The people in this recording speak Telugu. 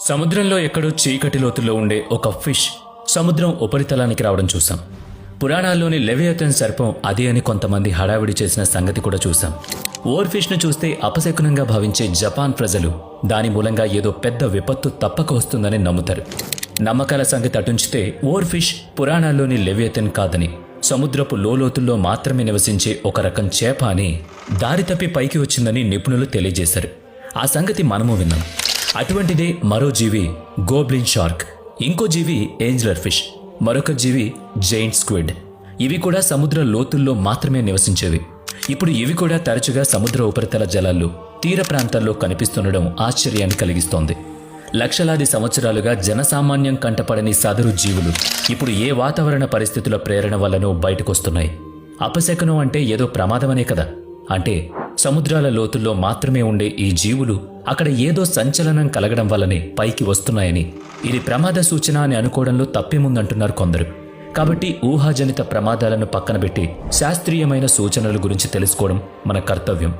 సముద్రంలో ఎక్కడో చీకటి లోతుల్లో ఉండే ఒక ఫిష్ సముద్రం ఉపరితలానికి రావడం చూసాం. పురాణాల్లోని లెవియథన్ సర్పం అదే అని కొంతమంది హడావిడి చేసిన సంగతి కూడా చూసాం. ఓర్ ఫిష్ను చూస్తే అపశకునంగా భావించే జపాన్ ప్రజలు దాని మూలంగా ఏదో పెద్ద విపత్తు తప్పక వస్తుందని నమ్ముతారు. నమ్మకాల సంగతి అటుంచితే ఓర్ ఫిష్ పురాణాల్లోని లెవియథన్ కాదని, సముద్రపు లోతుల్లో మాత్రమే నివసించే ఒక రకం చేప అని, దారి తప్పి పైకి వచ్చిందని నిపుణులు తెలియజేశారు. ఆ సంగతి మనము విన్నాం. అటువంటిదే మరో జీవి గోబ్లిన్ షార్క్, ఇంకో జీవి ఏంజలర్ ఫిష్, మరొక జీవి జైంట్ స్క్విడ్. ఇవి కూడా సముద్ర లోతుల్లో మాత్రమే నివసించేవి. ఇప్పుడు ఇవి కూడా తరచుగా సముద్ర ఉపరితల జలాల్లో, తీర ప్రాంతాల్లో కనిపిస్తుండడం ఆశ్చర్యాన్ని కలిగిస్తోంది. లక్షలాది సంవత్సరాలుగా జనసామాన్యం కంటపడని సదరు జీవులు ఇప్పుడు ఏ వాతావరణ పరిస్థితుల ప్రేరణ వల్లనో బయటకొస్తున్నాయి. అపశకనం అంటే ఏదో ప్రమాదమనే కదా. అంటే సముద్రాల లోతుల్లో మాత్రమే ఉండే ఈ జీవులు అక్కడ ఏదో సంచలనం కలగడం వల్లనే పైకి వస్తున్నాయని, ఇది ప్రమాద సూచన అని అనుకోవడంలో తప్పేముందంటున్నారు కొందరు. కాబట్టి ఊహాజనిత ప్రమాదాలను పక్కన పెట్టి శాస్త్రీయమైన సూచనల గురించి తెలుసుకోవడం మన కర్తవ్యం.